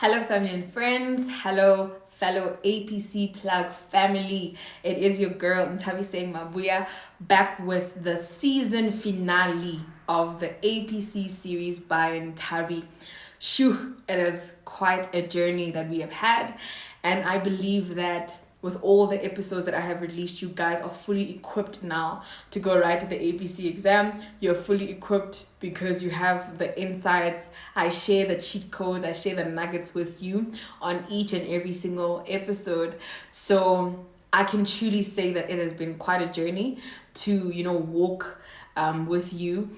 Hello, family and friends. Hello, fellow APC plug family. It is your girl, Ntabi saying Mabuya, back with the season finale of the APC series by Ntabi. Shoo, it is quite a journey that we have had, and I believe that with all the episodes that I have released, you guys are fully equipped now to go right to the APC exam. You're fully equipped because you have the insights. I share the cheat codes, I share the nuggets with you on each and every single episode. So I can truly say that it has been quite a journey to, walk with you.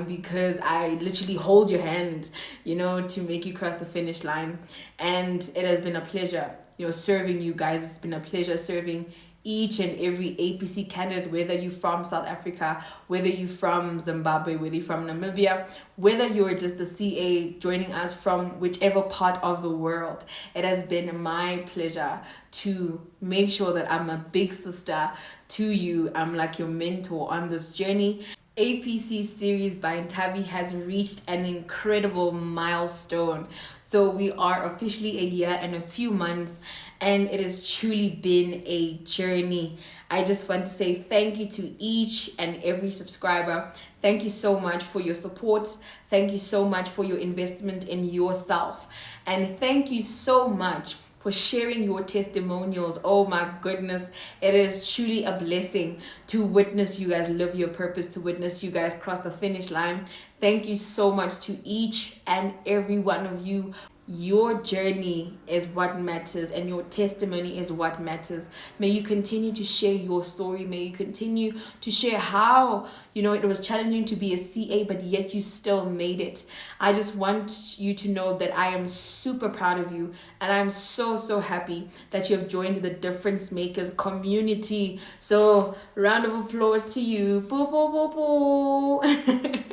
Because I literally hold your hand, to make you cross the finish line. And it has been a pleasure, serving you guys. It's been a pleasure serving each and every APC candidate, whether you're from South Africa, whether you're from Zimbabwe, whether you're from Namibia, whether you're just the CA joining us from whichever part of the world. It has been my pleasure to make sure that I'm a big sister to you. I'm like your mentor on this journey. APC series by Ntabi has reached an incredible milestone. So we are officially a year and a few months, and it has truly been a journey. I just want to say thank you to each and every subscriber. Thank you so much for your support. Thank you so much for your investment in yourself. And thank you so much for sharing your testimonials. Oh my goodness, it is truly a blessing to witness you guys live your purpose, to witness you guys cross the finish line. Thank you so much to each and every one of you. Your journey is what matters, and your testimony is what matters. May you continue to share your story. May you continue to share how, it was challenging to be a CA, but yet you still made it. I just want you to know that I am super proud of you, and I'm so happy that you have joined the Difference Makers community. So, round of applause to you. Boo, boo, boo, boo.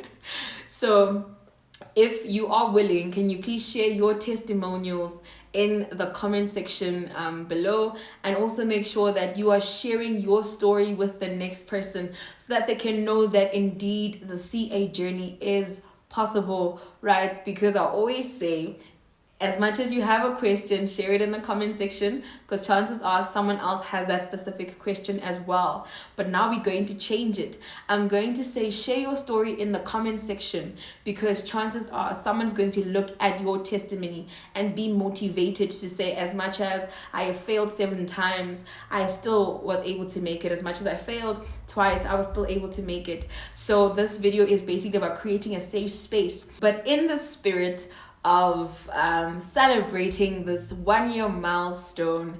So, if you are willing, can you please share your testimonials in the comment section below, and also make sure that you are sharing your story with the next person so that they can know that indeed the CA journey is possible, right? Because I always say, as much as you have a question, share it in the comment section, because chances are someone else has that specific question as well. But now we're going to change it. I'm going to say share your story in the comment section, because chances are someone's going to look at your testimony and be motivated to say, as much as I have failed 7 times, I still was able to make it. As much as I failed twice, I was still able to make it. So this video is basically about creating a safe space, but in the spirit of celebrating this 1-year milestone,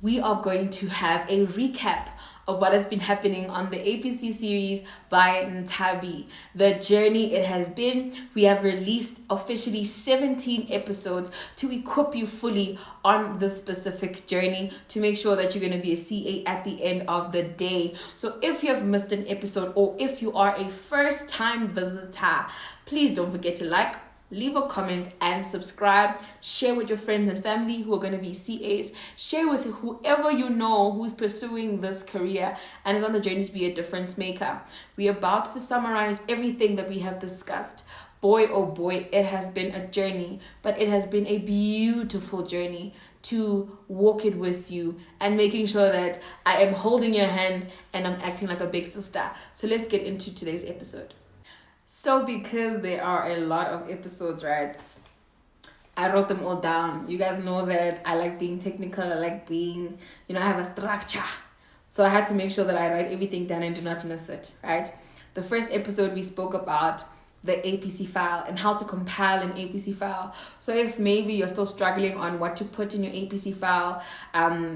we are going to have a recap of what has been happening on the APC series by Ntabi. The journey it has been. We have released officially 17 episodes to equip you fully on this specific journey, to make sure that you're going to be a CA at the end of the day. So if you have missed an episode, or if you are a first-time visitor, please don't forget to leave a comment and subscribe. Share with your friends and family who are going to be CAs. Share with whoever you know who's pursuing this career and is on the journey to be a difference maker. We're about to summarize everything that we have discussed. Boy, oh boy, it has been a journey, but it has been a beautiful journey to walk it with you and making sure that I am holding your hand and I'm acting like a big sister. So let's get into today's episode. So because there are a lot of episodes, right, I wrote them all down. You guys know that I like being technical. I like being, I have a structure. So I had to make sure that I write everything down and do not miss it, right? The first episode, we spoke about the APC file and how to compile an APC file. So if maybe you're still struggling on what to put in your APC file,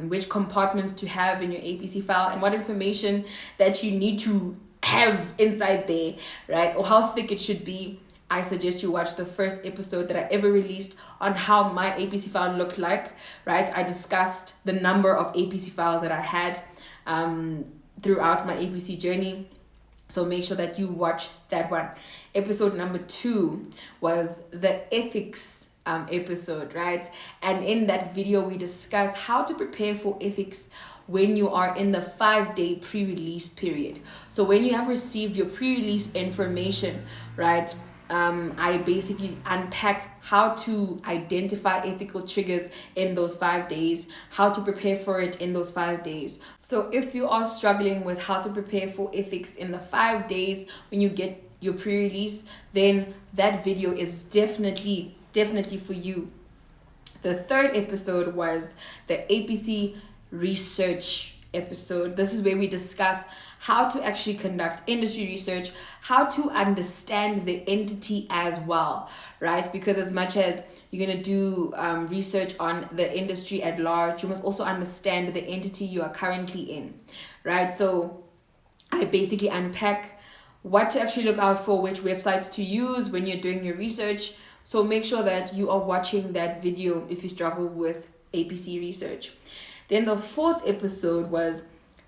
which compartments to have in your APC file, and what information that you need to have inside there, right, or how thick it should be, I suggest you watch the first episode that I ever released on how my APC file looked like, right? I discussed the number of APC files that I had throughout my APC journey. So make sure that you watch that one. Episode number 2 was the ethics episode, right? And in that video, we discuss how to prepare for ethics when you are in the 5-day pre-release period. So when you have received your pre-release information, right, I basically unpack how to identify ethical triggers in those 5 days, how to prepare for it in those 5 days. So if you are struggling with how to prepare for ethics in the 5 days when you get your pre-release, then that video is definitely for you. The third episode was the APC research episode. This is where we discuss how to actually conduct industry research, how to understand the entity as well, right? Because as much as you're going to do research on the industry at large, you must also understand the entity you are currently in, right? So I basically unpack what to actually look out for, which websites to use when you're doing your research. So make sure that you are watching that video if you struggle with APC research. Then the fourth episode was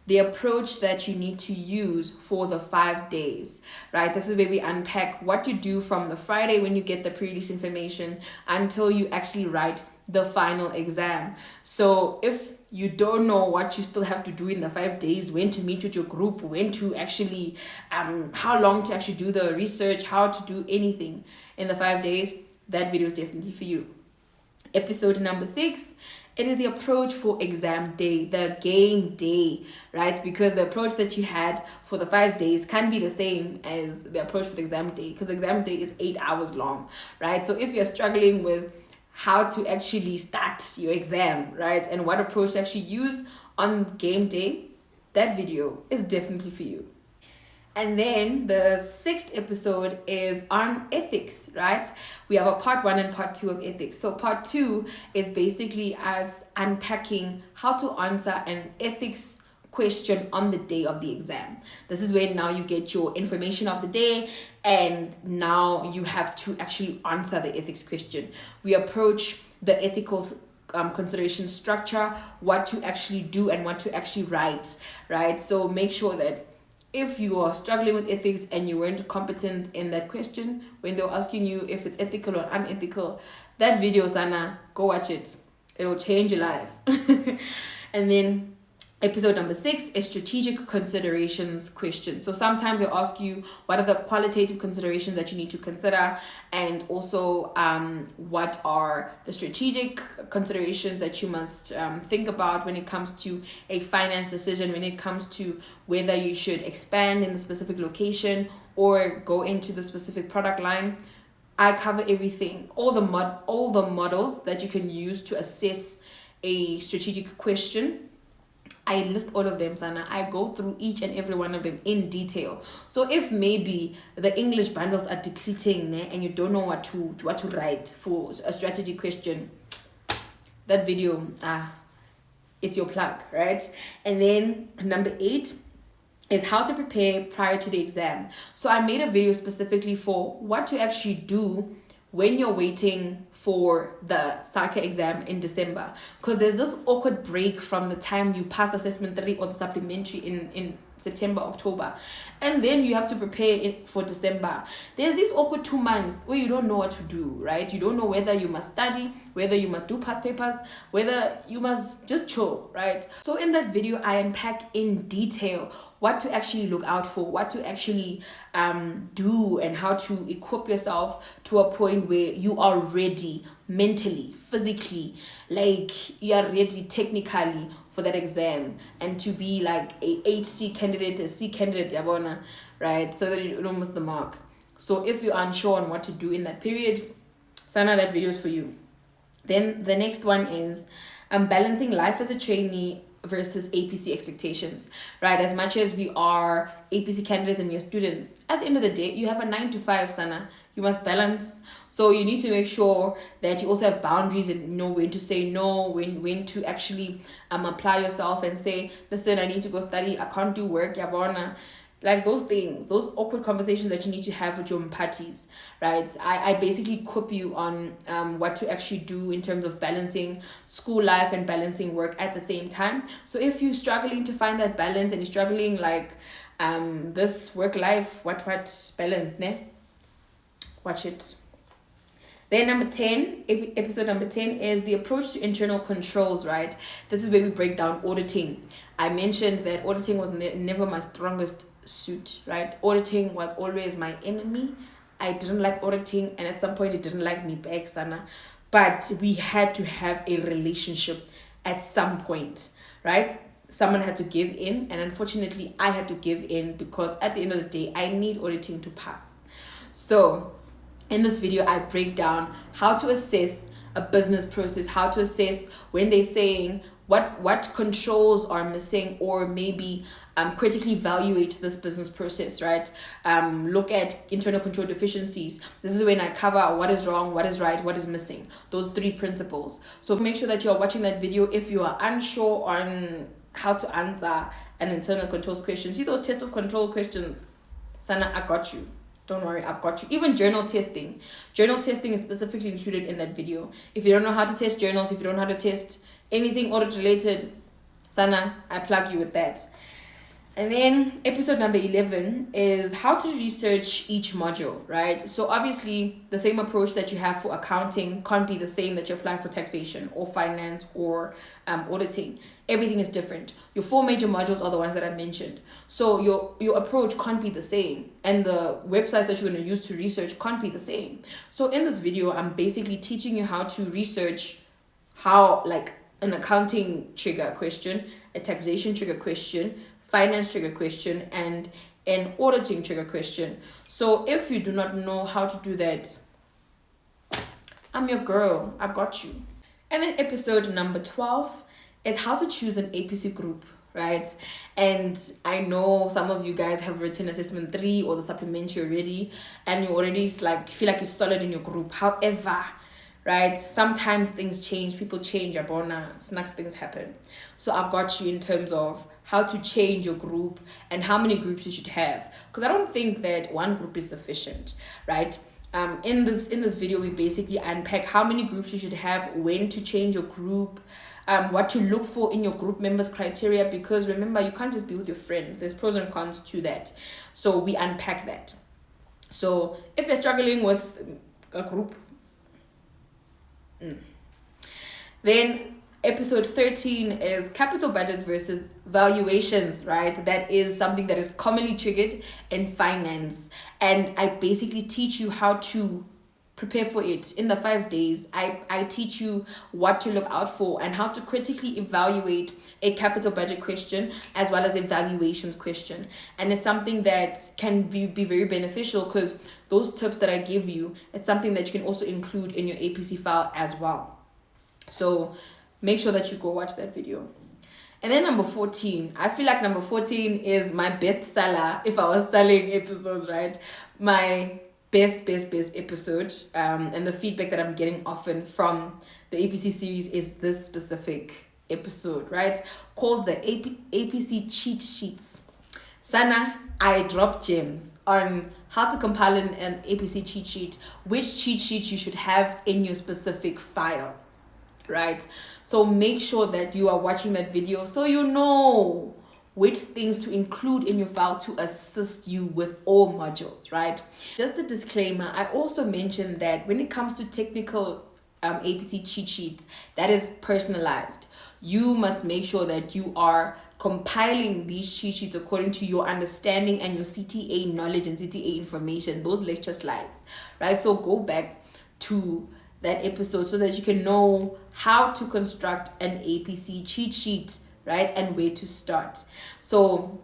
the approach that you need to use for the 5 days, right? This is where we unpack what to do from the Friday when you get the pre-release information until you actually write the final exam. So if you don't know what you still have to do in the 5 days, when to meet with your group, when to actually, how long to actually do the research, how to do anything in the 5 days, that video is definitely for you. Episode number 6, it is the approach for exam day, the game day, right? Because the approach that you had for the 5 days can be the same as the approach for the exam day, because exam day is 8 hours long, right? So if you're struggling with how to actually start your exam, right, and what approach to actually use on game day, that video is definitely for you. And then the 6th episode is on ethics, right? We have a part 1 and part 2 of ethics. So part 2 is basically us unpacking how to answer an ethics question on the day of the exam. This is where now you get your information of the day and now you have to actually answer the ethics question. We approach the ethical consideration structure, what to actually do and what to actually write, right? So make sure that if you are struggling with ethics and you weren't competent in that question, when they're asking you if it's ethical or unethical, that video, Sana, go watch it. It will change your life. And then episode number 6 is strategic considerations questions. So sometimes they'll ask you what are the qualitative considerations that you need to consider, and also what are the strategic considerations that you must think about when it comes to a finance decision, when it comes to whether you should expand in the specific location or go into the specific product line. I cover everything, all the models that you can use to assess a strategic question. I list all of them, Sana. I go through each and every one of them in detail. So if maybe the English bundles are depleting and you don't know what to write for a strategy question, that video, it's your plug, right? And then number 8 is how to prepare prior to the exam. So I made a video specifically for what to actually do when you're waiting for the SARCA exam in December, because there's this awkward break from the time you pass assessment 3 or the supplementary in September, October, and then you have to prepare it for December. There's this awkward 2 months where you don't know what to do, right? You don't know whether you must study, whether you must do past papers, whether you must just chill, right? So in that video, I unpack in detail what to actually look out for, what to actually do, and how to equip yourself to a point where you are ready mentally, physically, like you are ready technically for that exam, and to be like a HC candidate, a C candidate, right? So that you don't miss the mark. So if you're unsure on what to do in that period, Sana, that video is for you. Then the next one is balancing life as a trainee versus APC expectations, right? As much as we are APC candidates and your students, at the end of the day, you have a 9 to 5, Sana. You must balance. So you need to make sure that you also have boundaries and know when to say no, when to actually apply yourself and say, listen, I need to go study. I can't do work, yabona. Like those things, those awkward conversations that you need to have with your parties, right? I basically equip you on what to actually do in terms of balancing school life and balancing work at the same time. So if you're struggling to find that balance and you're struggling like this work life, what balance, ne? Watch it. Then episode number 10 is the approach to internal controls, right? This is where we break down auditing. I mentioned that auditing was never my strongest suit, right? Auditing was always my enemy. I didn't like auditing, and at some point it didn't like me back, Sana. But we had to have a relationship at some point, right? Someone had to give in, and unfortunately I had to give in, because at the end of the day I need auditing to pass. So in this video I break down how to assess a business process, how to assess when they're saying what controls are missing, or maybe critically evaluate this business process, right? Look at internal control deficiencies. This is when I cover what is wrong, what is right, what is missing, those 3 principles. So make sure that you're watching that video if you are unsure on how to answer an internal controls question. See those test of control questions? Sana, I got you. Don't worry, I've got you. Even journal testing. Journal testing is specifically included in that video. If you don't know how to test journals, if you don't know how to test anything audit related, Sana, I plug you with that. And then episode number 11 is how to research each module, right? So obviously the same approach that you have for accounting can't be the same that you apply for taxation or finance or auditing. Everything is different. Your 4 major modules are the ones that I mentioned. So your approach can't be the same, and the websites that you're going to use to research can't be the same. So in this video, I'm basically teaching you how to research how, like, an accounting trigger question, a taxation trigger question, finance trigger question, and an auditing trigger question. So if you do not know how to do that, I'm your girl. I got you. And then episode number 12 is how to choose an APC group, right? And I know some of you guys have written assessment 3 or the supplementary already, and you already feel like you're solid in your group. However, right, sometimes things change, people change, abona, snacks, things happen. So I've got you in terms of how to change your group and how many groups you should have, because I don't think that one group is sufficient, right? In this video, we basically unpack how many groups you should have, when to change your group, what to look for in your group members' criteria, because remember, you can't just be with your friends. There's pros and cons to that. So we unpack that. So if you're struggling with a group, then episode 13 is capital budgets versus valuations, right? That is something that is commonly triggered in finance, and I basically teach you how to prepare for it. In the 5 days, I teach you what to look out for and how to critically evaluate a capital budget question as well as a valuations question. And it's something that can be very beneficial, because those tips that I give you, it's something that you can also include in your APC file as well. So make sure that you go watch that video. And then number 14, I feel like number 14 is my best seller if I was selling episodes, right? My best episode, and the feedback that I'm getting often from the APC series is this specific episode, right? Called the APC cheat sheets. Sana, I drop gems on how to compile an APC cheat sheet, which cheat sheet you should have in your specific file, right? So make sure that you are watching that video so you know which things to include in your file to assist you with all modules, right? Just a disclaimer, I also mentioned that when it comes to technical APC cheat sheets, that is personalized. You must make sure that you are compiling these cheat sheets according to your understanding and your CTA knowledge and CTA information, those lecture slides, right? So go back to that episode so that you can know how to construct an APC cheat sheet, right? And where to start. So,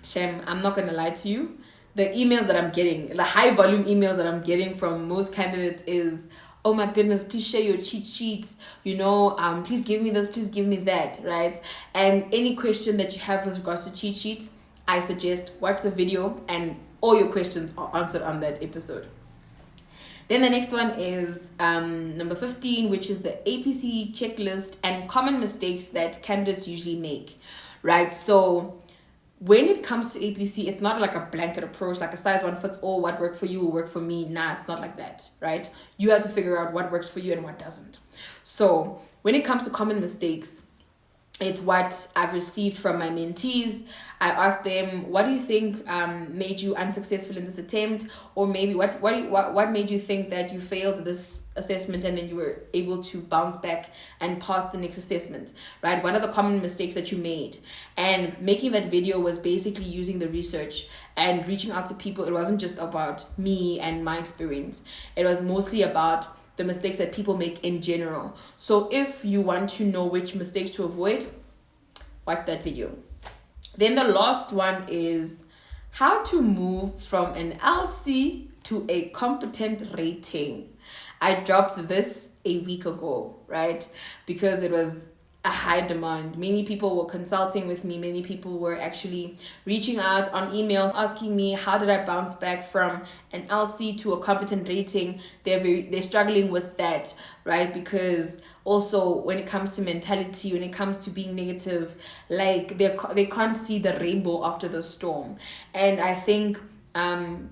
Shem, I'm not going to lie to you. The emails that I'm getting, the high volume emails that I'm getting from most candidates is, oh my goodness, please share your cheat sheets, please give me this, please give me that, right? And any question that you have with regards to cheat sheets, I suggest watch the video and all your questions are answered on that episode. Then the next one is number 15, which is the APC checklist and common mistakes that candidates usually make, right? So when it comes to APC, it's not like a blanket approach, like a size one fits all, what worked for you will work for me. Nah, it's not like that, right? You have to figure out what works for you and what doesn't. So when it comes to common mistakes, It's what I've received from my mentees. I asked them, what do you think made you unsuccessful in this attempt? Or maybe what made you think that you failed this assessment and then you were able to bounce back and pass the next assessment, right? What are the common mistakes that you made? And making that video was basically using the research and reaching out to people. It wasn't just about me and my experience. It was mostly about the mistakes that people make in general. So if you want to know which mistakes to avoid, watch that video. Then the last one is how to move from an LC to a competent rating. I dropped this a week ago, right? Because it was a high demand. Many people were consulting with me. Many people were actually reaching out on emails asking me, how did I bounce back from an LC to a competent rating? They're struggling with that, right? Because also when it comes to mentality, when it comes to being negative, like they can't see the rainbow after the storm. And I think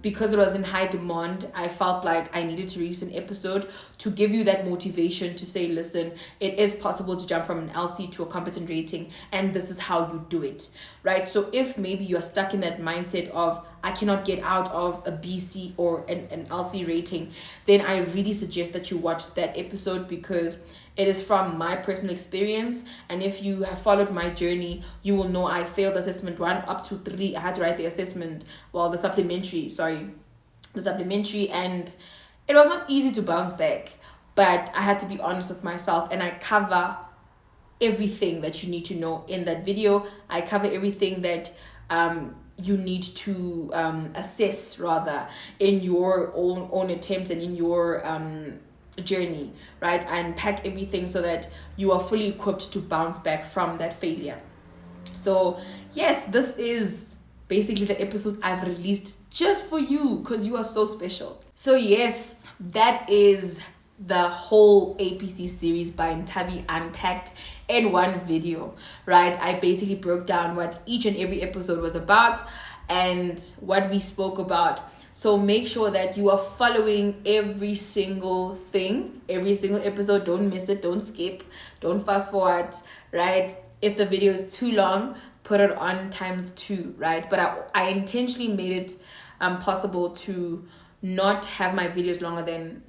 because it was in high demand, I felt like I needed to release an episode to give you that motivation to say, listen, it is possible to jump from an LC to a competent rating, and this is how you do it, right? So if maybe you're stuck in that mindset of I cannot get out of a BC or an LC rating, then I really suggest that you watch that episode, because it is from my personal experience. And if you have followed my journey, you will know I failed assessment 1 up to 3. I had to write the supplementary, and it was not easy to bounce back, but I had to be honest with myself, and I cover everything that you need to know in that video. I cover everything that you need to assess rather in your own attempt and in your journey, right? I unpack everything so that you are fully equipped to bounce back from that failure. So yes, this is basically the episodes I've released just for you, because you are so special. So yes, that is the whole APC series by Ntabi unpacked in one video, right? I basically broke down what each and every episode was about and what we spoke about. So make sure that you are following every single thing, every single episode. Don't miss it, don't skip, don't fast forward, right? If the video is too long, put it on ×2, right? But I intentionally made it possible to not have my videos longer than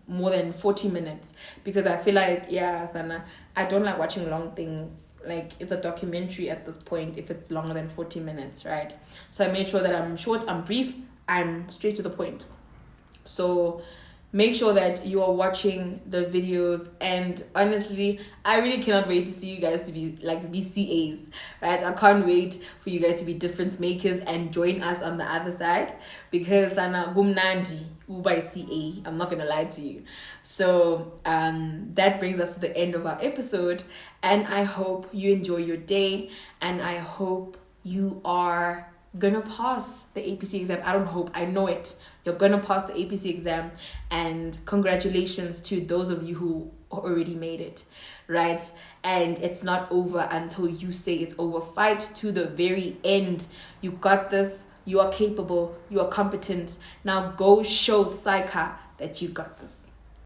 more than 40 minutes, because I feel like, Sana, I don't like watching long things. Like, it's a documentary at this point if it's longer than 40 minutes, right? So I made sure that I'm short, I'm brief, I'm straight to the point. So make sure that you are watching the videos, and honestly, I really cannot wait to see you guys to be CAs, right? I can't wait for you guys to be difference makers and join us on the other side, because Sana gumnandi ubai CA, I'm not gonna lie to you. So that brings us to the end of our episode, and I hope you enjoy your day, and I hope you are gonna pass the APC exam. I know it. You're gonna pass the APC exam, and congratulations to those of you who already made it, right? And it's not over until you say it's over. Fight to the very end. You got this. You are capable. You are competent. Now go show Saika that you got this.